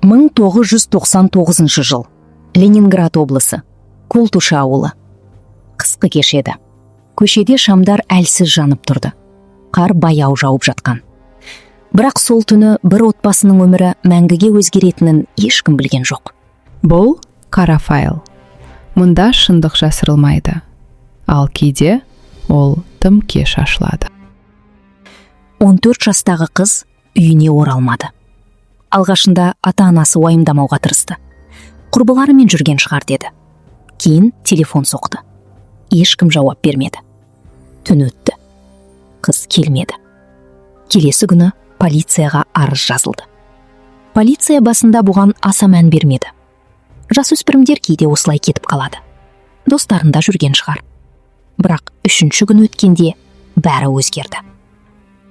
1999 жыл. Ленинград облысы. Колтуша ауылы. Қысқы кеш еді. Көшеде шамдар әлсіз жанып тұрды. Қар баяу жауып жатқан. Бірақ сол түні бір отбасының өмірі мәңгіге өзгеретінін ешкім білген жоқ. Бұл қара файл. Мұнда шындық жасырылмайды. Ал кейде ол тым кеш ашылады. 14 жастағы қыз үйіне оралмады. Алғашында ата-анасы уайымдамауға тырысты. Құрбыларымен жүрген шығар деді. Кейін телефон соқты. Ешкім жауап бермеді. Түн өтті. Қыз келмеді. Келесі күні полицияға арыз жазылды. Полиция басында бұған аса мән бермеді. Жасөспірімдер кейде осылай кетіп қалады. Достарында жүрген шығар. Бірақ 3-ші күн өткенде бәрі өзгерді.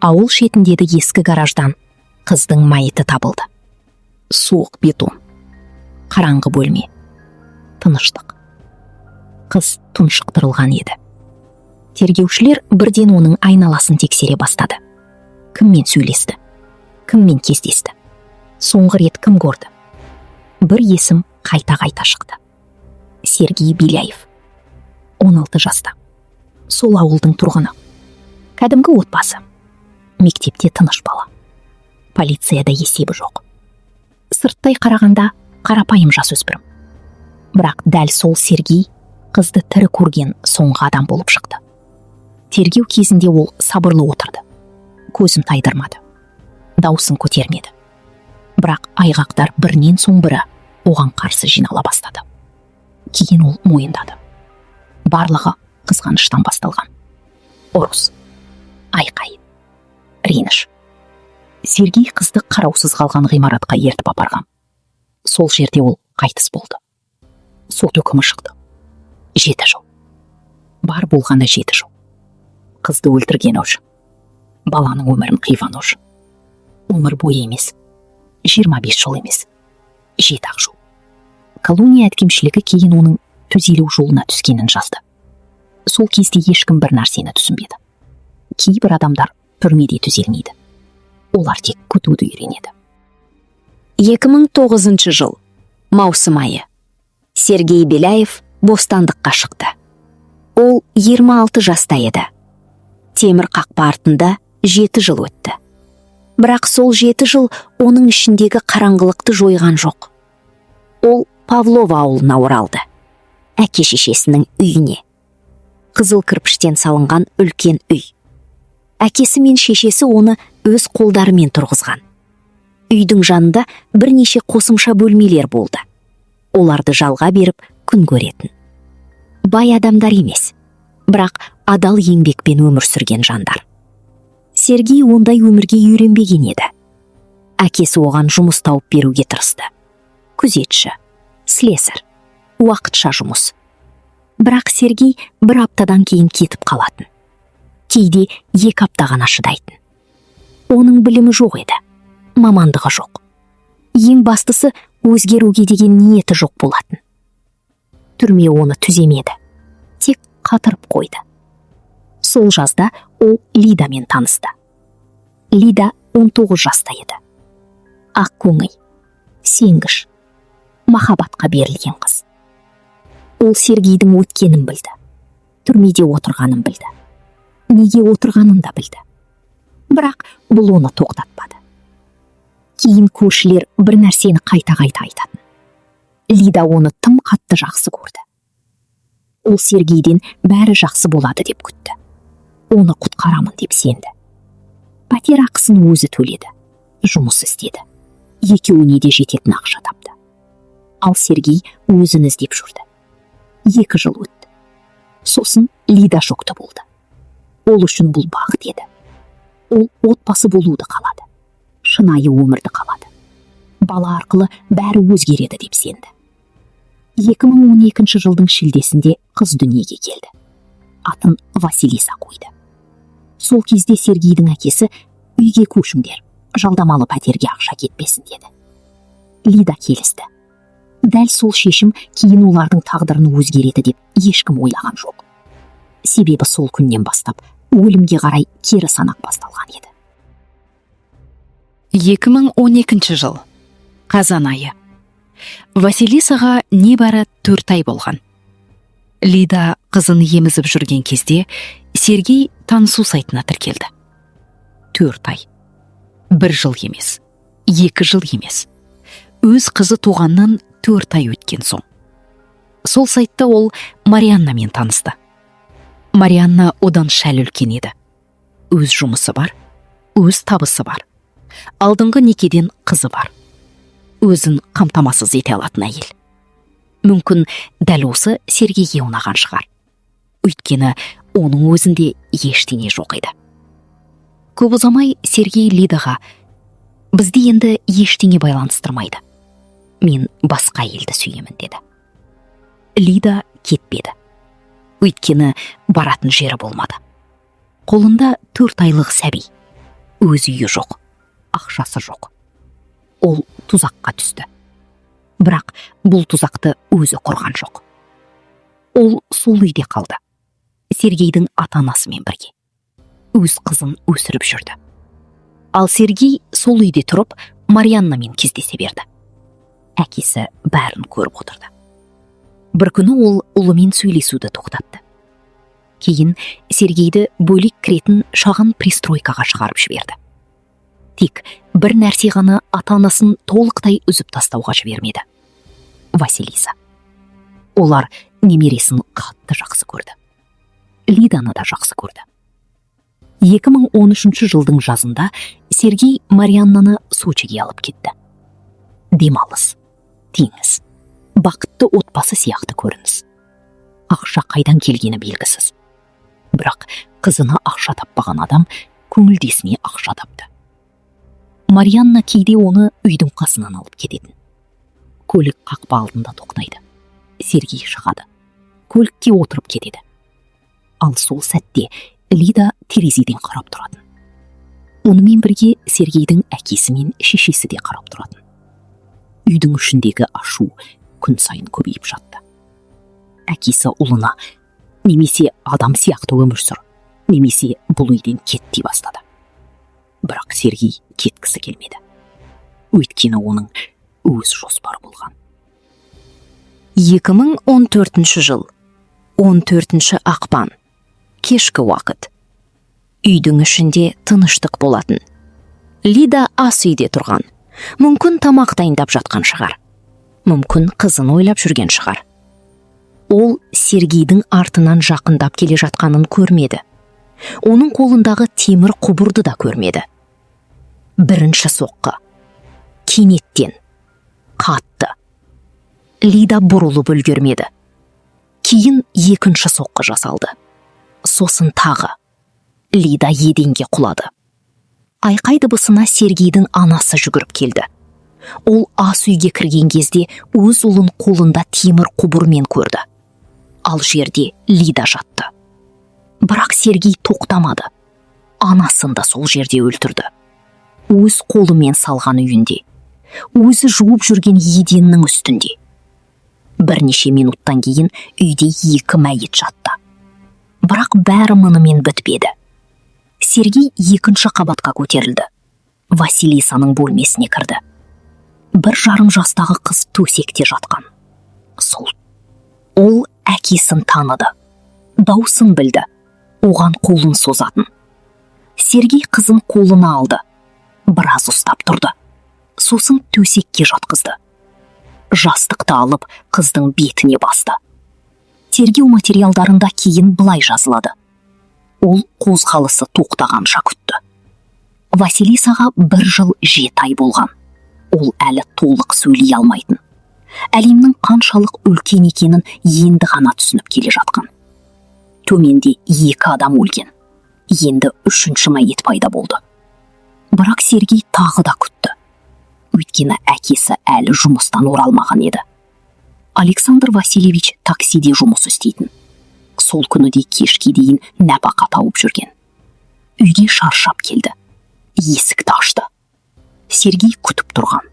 Ауыл шетіндегі ескі гараждан қыздың майыты табылды. Суық бетон. Қараңғы бөлме. Тыныштық. Қыз тұншықтырылған еді. Тергеушілер бірден оның айналасын тексере бастады. Кіммен сөйлесті? Кіммен кездесті? Соңғы рет кім көрді? Бір есім қайта-қайта шықты. Сергей Беляев. 16 жаста. Сол ауылдың тұрғыны. Кәдімгі отбасы. Мектепте тыныш бала. Полицияда есебі жоқ. Сырттай қарағанда қарапайым жасөспірім. Бірақ дәл сол Сергей қызды тірі көрген соңғы адам болып шықты. Тергеу кезінде ол сабырлы отырды. Көзін тайдырмады. Даусын көтермеді. Бірақ айғақтар бірінен соң бірі оған қарсы жинала бастады. Кейін ол мойындады. Барлығы қызғаныштан басталған. Ұрыс, айқай, реніш. Сергей қызды қараусыз қалған ғимаратқа ертіп апарған. Сол жерде ол қайтыс болды. Сот үкімі шықты. 7 жыл. Бар болғаны 7 жыл. Қызды өлтірген үшін. Баланың өмірін қиған үшін. Өмір бойы емес. 25 жыл емес. 7 жыл. Колония әткемшілігі кейін оның түзелу жолына түскенін жазды. Сол кезде ешкім бір нәрсені түсінбеді. Кейбір адамдар түрмеде түзелмейді. Олар тек күтуді үйренеді. 2009 жыл. Маусым айы. Сергей Беляев бостандыққа шықты. Ол 26 жаста еді. Темір қақпа артында 7 жыл өтті. Бірақ сол 7 жыл оның ішіндегі қараңғылықты жойған жоқ. Ол Павлова ауылына оралды. Әке-шешесінің үйіне. Қызыл кірпіштен салынған үлкен үй. Әкесі мен шешесі оны өз қолдарымен тұрғызған. Үйдің жанында бірнеше қосымша бөлмелер болды. Оларды жалға беріп күн көретін. Бай адамдар емес, бірақ адал еңбекпен өмір сүрген жандар. Сергей ондай өмірге үйренбеген еді. Әкесі оған жұмыс тауып беруге тырысты. Күзетші, слесарь, уақытша жұмыс. Бірақ Сергей бір аптадан кейін кетіп қалатын. Кейде 2 апта ғана шыдайтын. Оның білімі жоқ еді. Мамандығы жоқ. Ең бастысы өзгеруге деген ниеті жоқ болатын. Түрме оны түземеді. Тек қатырып қойды. Сол жазда ол Лидамен танысты. Лида 19 жаста еді. Ақ көңіл, сенгіш, махаббатқа берілген қыз. Ол Сергейдің өткенін білді. Түрмеде отырғанын білді. Неге отырғанын да білді. Бірақ бұл оны тоқтатпады. Кейін көршілер бір нәрсені қайта-қайта айтатын. Лида оны тым қатты жақсы көрді. Ол Сергейден бәрі жақсы болады деп күтті. Оны құтқарамын деп сенді. Пәтер ақысын өзі төледі. Жұмыс істеді. Екеуіне де жететін ақша тапты. Ал Сергей өзін іздеп жүрді. 2 жыл өтті. Сосын Лида жүкті болды. Ол үшін бұл бақыт еді. Ол отбасы болуды қалады. Шынайы өмірді қалады. Бала арқылы бәрі өзгереді деп сенді. 2012 жылдың шілдесінде қыз дүниеге келді. Атын Василиса қойды. Сол кезде Сергейдің әкесі үйге көшіңдер, жалдамалы пәтерге ақша кетпесін деді. Лида келісті. Дәл сол шешім кейін олардың тағдырын өзгереді деп ешкім ойлаған жоқ. Себебі сол күннен бастап өлімге қарай кері санақ басталған еді. 2012 жыл. Қазан айы. Василисаға небәрі 4 ай болған. Лида қызын емізіп жүрген кезде Сергей танысу сайтына тіркелді. 4 ай. 1 жыл емес, 2 жыл емес. Өз қызы туғаннан 4 ай өткен соң. Сол сайтта ол Марианнамен танысты. Марианна одан шәл үлкен еді. Өз жұмысы бар, өз табысы бар. Алдыңғы некеден қызы бар. Өзін қамтамасыз ете алатын әйел. Мүмкін дәл осы Сергейге ұнаған шығар. Өйткені оның өзінде ештеңе жоқ еді. Көп ұзамай Сергей Лидаға: "Бізді енді ештеңе байланыстырмайды. Мен басқа әйелді сүйемін" деді. Лида кетпеді. Өйткені баратын жері болмады. Қолында 4 айлық сәби. Өз үйі жоқ, ақшасы жоқ. Ол тұзаққа түсті. Бірақ бұл тұзақты өзі құрған жоқ. Ол сол үйде қалды. Сергейдің ата-анасымен бірге. Өз қызын өсіріп жүрді. Ал Сергей сол үйде тұрып Марианнамен кездесе берді. Әкесі бәрін көріп отырды. Бір күні ол ұлымен сөйлесуді тоқтатты. Кейін Сергейді бөлек кіретін шағын пристройкаға шығарып жіберді. Тек бір нәрсе ғана ата-анасын толықтай үзіп тастауға жібермеді. Василиса. Олар немересін қатты жақсы көрді. Лиданы да жақсы көрді. 2013 жылдың жазында Сергей Марианнаны Сочиге алып кетті. Демалыс, теңіз, бақытты отбасы сияқты көрініс. Ақша қайдан келгені белгісіз. Бірақ қызына ақша таппаған адам көңілдесіне ақша тапты. Марианна кейде оны үйдің қасынан алып кететін. Көлік қақпа алдында тоқтайды. Сергей шығады. Көлікке отырып кетеді. Ал сол сәтте Лида терезеден қарап тұратын. Онымен бірге Сергейдің әкесі мен шешесі де қарап тұратын. Үйдің ішіндегі ашу күн сайын көбейіп жатты. Әкесі ұлына: "Немесе адам сияқты өмір сүр, немесе бұл үйден кет" дей бастады. Бірақ Сергей кеткісі келмеді. Өйткені оның өз жоспары болған. 2014 жыл. 14 ақпан. Кешкі уақыт. Үйдің ішінде тыныштық болатын. Лида ас үйде тұрған. Мүмкін тамақ дайындап жатқан шығар. Мүмкін қызын ойлап жүрген шығар. Ол Сергейдің артынан жақындап келе жатқанын көрмеді. Оның қолындағы темір құбырды да көрмеді. Бірінші соққы. Кенеттен. Қатты. Лида бұрылып үлгермеді. Кейін екінші соққы жасалды. Сосын тағы. Лида еденге құлады. Айқай дыбысына Сергейдің анасы жүгіріп келді. Ол ас үйге кірген кезде өз ұлын қолында темір құбырмен көрді. Ал жерде Лида жатты. Бірақ Сергей тоқтамады. Анасын да сол жерде өлтірді. Өз қолымен салған үйінде. Өзі жуып жүрген еденнің үстінде. Бірнеше минуттан кейін үйде 2 мәйіт жатты. Бірақ бәрі мұнымен бітпеді. Сергей 2-ші қабатқа көтерілді. Василисаның бөлмесіне кірді. 1,5 жастағы қыз төсекте жатқан. Сол. Ол әкесін таныды. Даусын білді. Оған қолын созатын. Сергей қызын қолына алды. Біраз ұстап тұрды. Сосын төсекке жатқызды. Жастықты алып қыздың бетіне басты. Тергеу материалдарында кейін былай жазылады. Ол қозғалысы тоқтағанша күтті. Василисаға 1 жыл 7 ай болған. Ол әлі толық сөйлей алмайтын. Әлемнің қаншалық үлкен екенін енді ғана түсініп келе жатқан. Төменде 2 адам өлген. Енді 3-ші мәйіт пайда болды. Бірақ Сергей тағы да күтті. Өйткені әкесі әлі жұмыстан оралмаған еді. Александр Васильевич таксиде жұмыс істейтін. Сол күні де кешке дейін нәпақа тауып жүрген. Үйге шаршап келді. Есікті ашты. Сергей күтіп тұрған.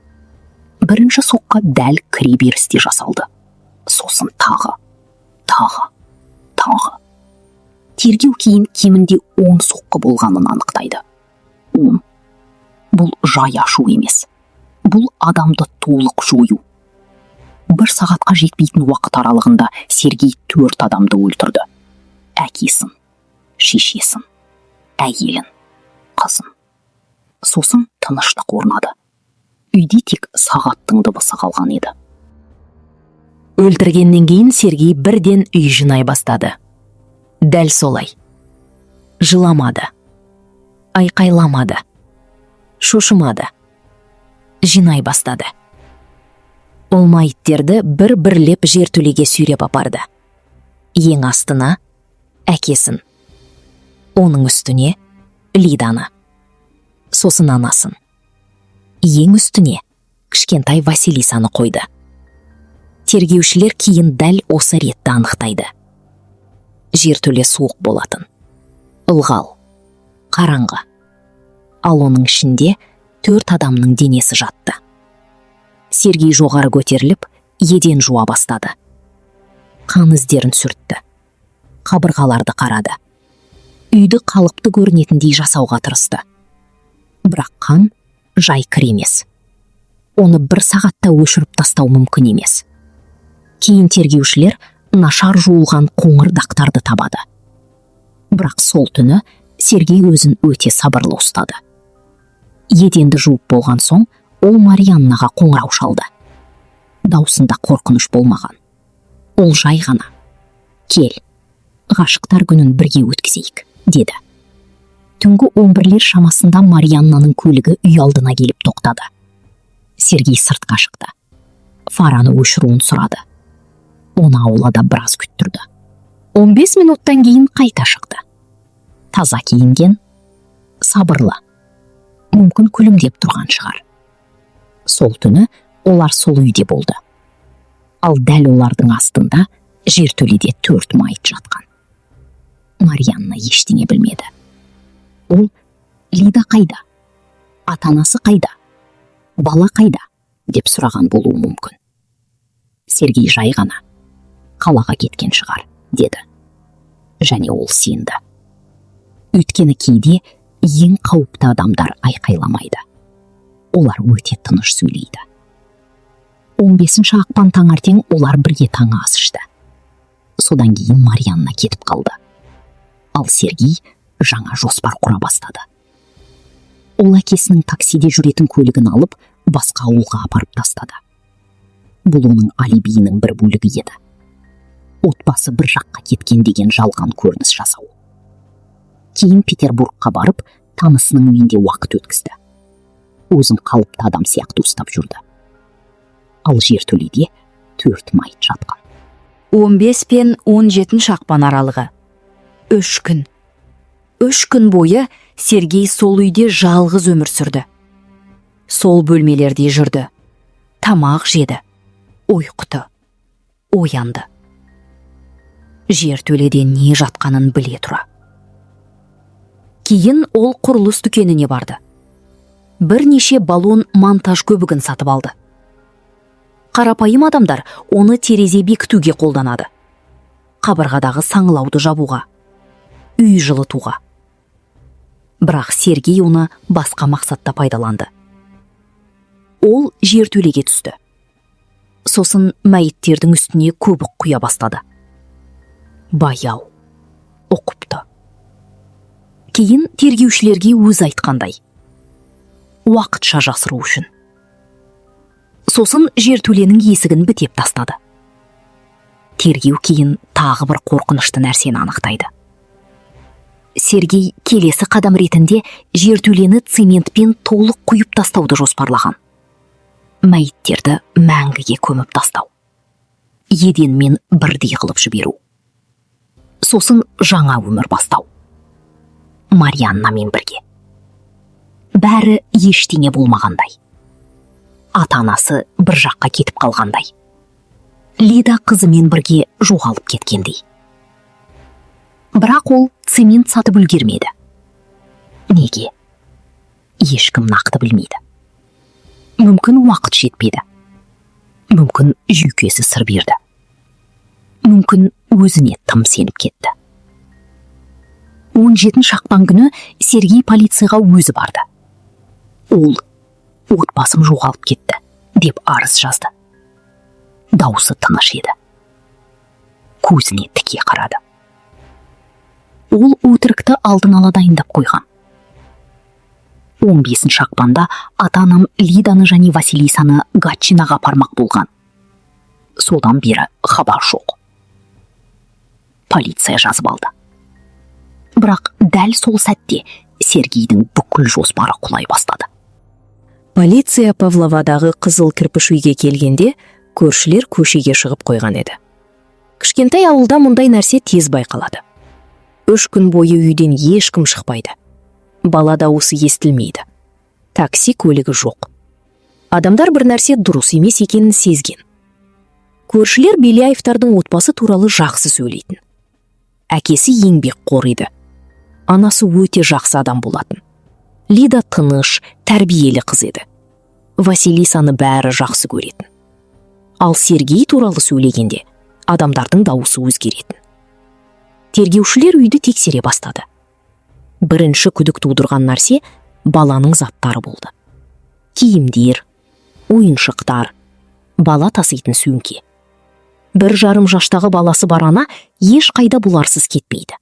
Бірінші соққы дәл кіре берісте жасалды. Сосын тағы. Тергеу кейін кемінде 10 соққы болғанын анықтайды. 10. Бұл жай ашу емес. бұл адамды толық жою. 1 сағатқа жетпейтін уақыт аралығында Сергей 4 адамды өлтірді. Әкесін, шешесін, әйелін, қызын. Сосын тыныштық орнады. Үйде тек сағаттың дыбысы қалған еді. Өлтіргеннен кейін Сергей бірден үй жинай бастады. Дәл солай. Жыламады, айқайламады, шошымады, жинай бастады. Ол мәйіттерді бір-бірлеп жертөлеге сүйреп апарды. Ең астына әкесін, оның үстіне Лиданы, сосын анасын, ең үстіне кішкентай Василисаны қойды. Тергеушілер кейін дәл осы ретті анықтайды. Жертөле суық болатын, ылғал, қараңғы, ал оның ішінде 4 адамның денесі жатты. Сергей жоғары көтеріліп, еден жуа бастады. Қан іздерін сүртті. Қабырғаларды қарады. Үйді қалыпты көрінетіндей жасауға тырысты. Бірақ қан жай кіремес. Оны 1 сағатта өшіріп тастау мүмкін емес. Кейін тергеушілер нашар жуылған қоңыр дақтарды табады. Бірақ сол түні Сергей өзін өте сабырлы ұстады. Еденді жуып болған соң, ол Марианнаға қоңырау шалды. Даусында қорқыныш болмаған. Ол жай ғана: "Кел, ғашықтар күнін бірге өткізейік", деді. Түнгі 11-лер шамасында Марианнаның көлігі үй алдына келіп тоқтады. Сергей сыртқа шықты. Фараны өшіруін сұрады. Оны аулада біраз күттірді. 15 минуттан кейін қайта шықты. Таза киінген, сабырлы, мүмкін күлімдеп тұрған шығар. Сол түні олар сол үйде болды. Ал дәл олардың астында жертөледе 4 мәйіт жатқан. Марианна ештеңе білмеді. Ол: "Лида қайда? Ата-анасы қайда? Бала қайда?" деп сұраған болуы мүмкін. Сергей жай ғана: "Қалаға кеткен шығар", деді. Және ол сенді. Өйткені кейде ең қауіпті адамдар айқайламайды. Олар өте тыныш сөйлейді. 15 ақпан таңертең олар бірге таңғы ас ішті. Содан кейін Марианна кетіп қалды. Ал Сергей жаңа жоспар құра бастады. Ол әкесінің таксиде жүретін көлігін алып, басқа ауылға апарып тастады. Бұл оның алибиінің бір бөлігі еді. Отбасы бір жаққа кеткен деген жалған көрініс жасау. Кейін Петербургқа барып, танысының үйінде уақыт өткізді. Өзін қалыпты адам сияқты ұстап жүрді. Ал жертөледе 4 мәйіт жатқан. 15 пен 17 ақпан аралығы. 3 күн. 3 күн бойы Сергей сол үйде жалғыз өмір сүрді. Сол бөлмелерде жүрді. Тамақ жеді. Ойқұты. Оянды. Жертөледе не жатқанын біле тұра. Кейін ол құрылыс дүкеніне барды. Бірнеше баллон монтаж көбігін сатып алды. Қарапайым адамдар оны терезе бекітуге қолданады. Қабырғадағы саңылауды жабуға, үй жылытуға. Бірақ Сергей оны басқа мақсатта пайдаланды. Ол жертөлеге түсті. Сосын мәйіттердің үстіне көбік құя бастады. Баяу, ұқыпты. Кейін тергеушілерге өз айтқандай: уақытша жасыру үшін. Сосын жертөленің есігін бітеп тастады. Тергеу кейін тағы бір қорқынышты нәрсені анықтайды. Сергей келесі қадам ретінде жертөлені цементпен толық құйып тастауды жоспарлаған. Мәйіттерді мәңгіге көміп тастау. Еденмен бірдей қылып жіберу. Сосын жаңа өмір бастау. Марианнамен бірге. Бәрі ештеңе болмағандай. Ата-анасы бір жаққа кетіп қалғандай. Лида қызымен бірге жоғалып кеткендей. Бірақ ол цемент сатып үлгермеді. Неге? Ешкім нақты білмейді. Мүмкін уақыт жетпеді. Мүмкін жүйкесі сыр берді. Мүмкін өзіне тым сеніп кетті. 17 ақпан күні Сергей полицияға өзі барды. Ол отбасым жоғалып кетті деп арыз жазды. Дауысы тыныш еді. Көзіне тіке қарады. Ол өтірікті алдын ала дайындап қойған. 15 ақпанда ата-анам Лиданы және Василисаны Гатчинаға апармақ болған. Содан бері хабар жоқ. Полиция жазып алды. Бірақ дәл сол сәтте Сергейдің бүкіл жоспары құлай бастады. Полиция Павловадағы қызыл кірпіш үйге келгенде, көршілер көшеге шығып қойған еді. Кішкентай ауылда мұндай нәрсе тез байқалады. 3 күн бойы үйден ешкім шықпайды. Бала дауысы естілмейді. Такси көлігі жоқ. Адамдар бір нәрсе дұрыс емес екенін сезген. Көршілер Беляевтардың отбасы туралы жақсы сөйлейтін. Әкесі еңбекқор еді. Анасы өте жақсы адам болатын. Лида тыныш, тәрбиелі қыз еді. Василисаны бәрі жақсы көретін. Ал Сергей туралы сөйлегенде адамдардың дауысы өзгеретін. Тергеушілер үйді тексере бастады. Бірінші күдік тудырған нәрсе баланың заттары болды. Киімдер, ойыншықтар, бала таситын сөмке. 1,5 жастағы баласы бар ана еш қайда бұларсыз кетпейді.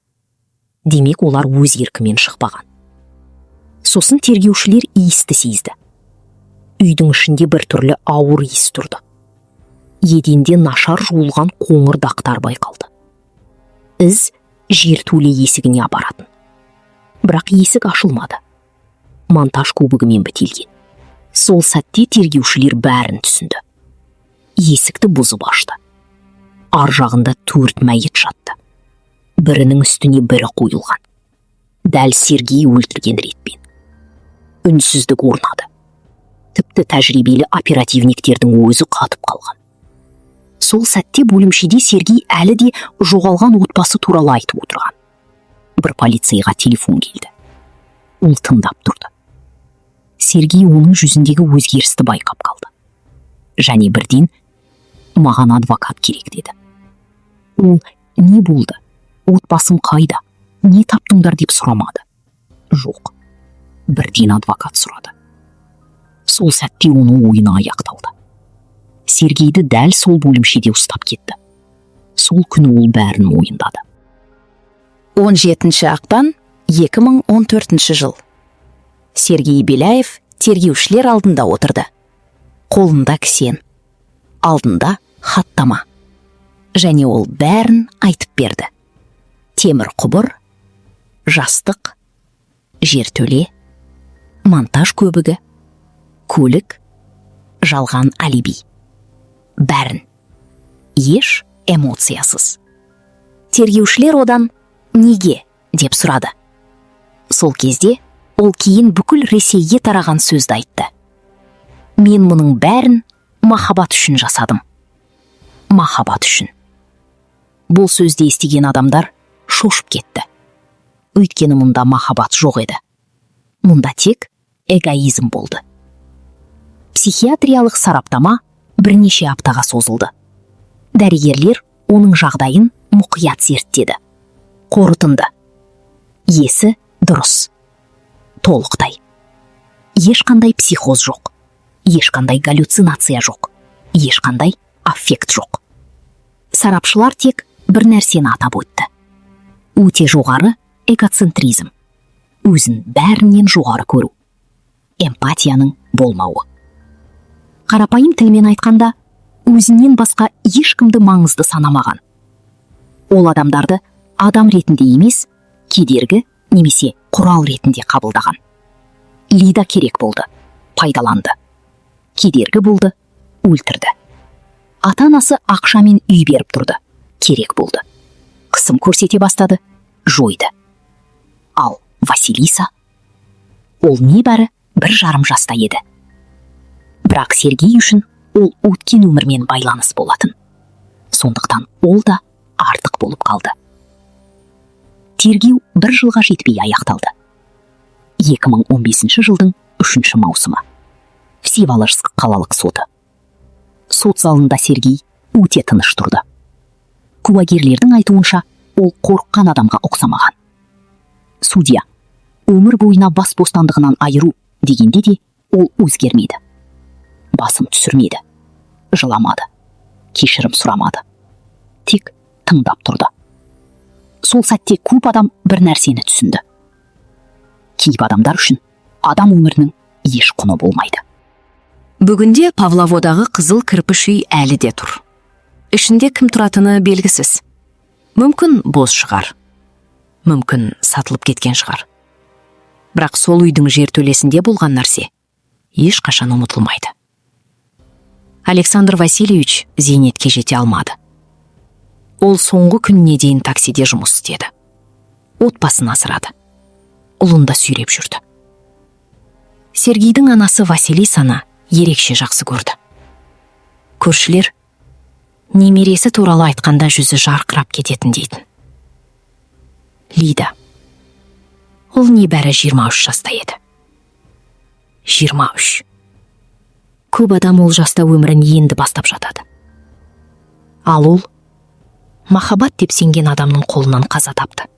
Демек, олар өз еркімен шықпаған. Сосын тергеушілер иісті сезді. Үйдің ішінде бір түрлі ауыр иіс тұрды. Еденде нашар жуылған қоңыр дақтар байқалды. Із жертөле есігіне апаратын. Бірақ есік ашылмады. Монтаж кубогымен бітелген. Сол сәтте тергеушілер бәрін түсінді. Есікті бұзып ашты. Ар жағында 4 мәйіт жатты. Бірінің үстіне бірі қойылған. Дәл Сергей өлтірген ретпен. Үнсіздік орнады. Тіпті тәжірибелі оперативниктердің өзі қатып қалған. Сол сәтте бөлімшеде Сергей әлі де жоғалған отбасы туралы айтып отырған. Бір полицейға телефон келді. Ол тыңдап тұрды. Сергей оның жүзіндегі өзгерісті байқап қалды. Және бірден маған адвокат керек деді. Ол не болды? Отбасым қайда? Не таптыңдар деп сұрамады. Жоқ. Бірден адвокат сұрады. Сол сәтте оның ойыны аяқталды. Сергейді дәл сол бөлімшеде ұстап кетті. Сол күні ол бәрін мойындады. 17 ақпан 2014 жыл. Сергей Беляев тергеушілер алдында отырды. Қолында кісен. Алдында хаттама. Және ол бәрін айтып берді. Темір құбыр, жастық, жертөле, монтаж көбігі, көлік, жалған алиби. Бәрін. Еш эмоциясыз. Тергеушілер одан неге деп сұрады. Сол кезде ол кейін бүкіл Ресейге тараған сөзді айтты. Мен мұның бәрін махаббат үшін жасадым. Махаббат үшін. Бұл сөзді естіген адамдар шошып кетті. Өйткені мұнда махаббат жоқ еді. Мұнда тек эгоизм болды. Психиатриялық сараптама бірнеше аптаға созылды. Дәрігерлер оның жағдайын мұқият зерттеді. Қорытынды. Есі дұрыс. Толықтай. Ешқандай психоз жоқ. Ешқандай галлюцинация жоқ. Ешқандай аффект жоқ. Сарапшылар тек бір нәрсені атап өтті. Өте жоғары эгоцентризм. Өзін бәрінен жоғары көру. Эмпатияның болмауы. Қарапайым тілмен айтқанда, өзінен басқа ешкімді маңызды санамаған. Ол адамдарды адам ретінде емес, кедергі немесе құрал ретінде қабылдаған. Лида керек болды, пайдаланды. Кедергі болды, өлтірді. Ата-анасы ақшамен үй беріп тұрды, керек болды. Қысым көрсете бастады, жойды. Ал Василиса, ол небәрі 1,5 жаста еді. Бірақ Сергей үшін ол өткен өмірмен байланыс болатын. Сондықтан ол да артық болып қалды. Тергеу 1 жылға жетпей аяқталды. 2015 жылдың 3 маусымы. Всеволожск қалалық соты. Сот залында Сергей өте тыныш тұрды. Куәгерлердің айтуынша, ол қорыққан адамға ұқсамаған. Судья, өмір бойына бас бостандығынан айыру дегенде де Ол өзгермейді, басын түсірмейді, жыламады, кешірім сұрамады, тек тыңдап тұрды. Сол сәтте көп адам бір нәрсені түсінді. Кейбір адамдар үшін адам өмірінің еш құны болмайды. Бүгінде Павловодағы қызыл кірпіш үй әлі де тұр. Ішінде кім тұратыны белгісіз. Мүмкін бос шығар, мүмкін сатылып кеткен шығар. Бірақ сол үйдің жертөлесінде болған нәрсе ешқашан ұмытылмайды. Александр Васильевич зейнетке жете алмады. Ол соңғы күніне дейін таксиде жұмыс істеді. Отбасын асырады. Ұлын да сүйреп жүрді. Сергейдің анасы Василисаны ерекше жақсы көрді. Көршілер немересі туралы айтқанда жүзі жарқырап кететін дейтін. Лида. Ол небәрі 23 жаста еді. 23. Көп адам ол жаста өмірін енді бастап жатады. Ал ол махаббат деп сенген адамның қолынан қаза тапты.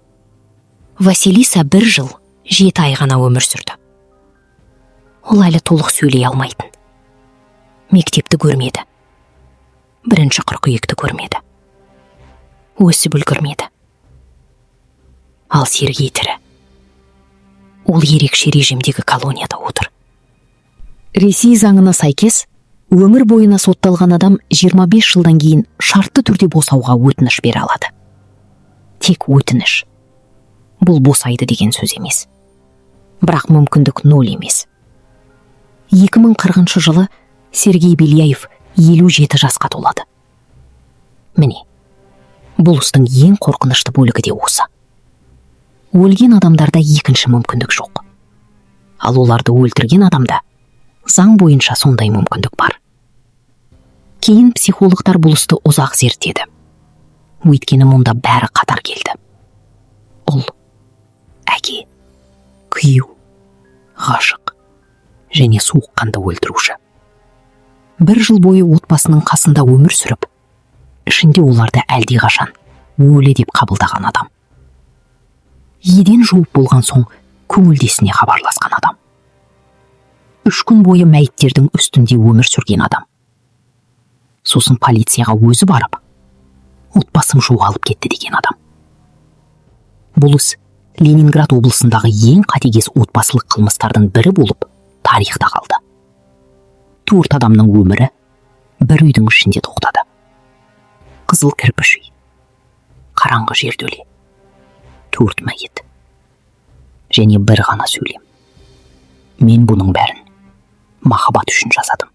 Василиса 1 жыл 7 ай ғана өмір сүрді. Ол әлі толық сөйлей алмайтын. Мектепті көрмеді. 1 қыркүйекті көрмеді. Өсіп үлгермеді. Ал Сергей тірі. Ол ерекше режимдегі колонияда отыр. Ресей заңына сәйкес, өмір бойына сотталған адам 25 жылдан кейін шартты түрде босауға өтініш бере алады. Тек өтініш. Бұл босайды деген сөз емес. Бірақ мүмкіндік 0 емес. 2040 жылы Сергей Беляев 57 жасқа толады. Міне, бұл істің ең қорқынышты бөлігі де осы. Өлген адамдарда екінші мүмкіндік жоқ. Ал оларды өлтірген адамда заң бойынша сондай мүмкіндік бар. Кейін психологтар бұл істі ұзақ зерттеді. Өйткені мұнда бәрі қатар келді. Ұл, әке, күйеу, ғашық және суыққанды өлтіруші. 1 жыл бойы отбасының қасында өмір сүріп, ішінде оларды әлдеқашан өлі деп қабылдаған адам. Еден жуып болған соң көңілдесіне хабарласқан адам. 3 күн бойы мәйіттердің үстінде өмір сүрген адам. Сосын полицияға өзі барып, отбасым жоғалып кетті деген адам. Бұл іс Ленинград облысындағы ең қатыгез отбасылық қылмыстардың бірі болып тарихта қалды. 4 адамның өмірі бір үйдің ішінде тоқтады. Қызыл кірпіш үй, қараңғы жертөле, 4 мәйіт және бір ғана сөйлем. Мен бұның бәрін махаббат үшін жасадым.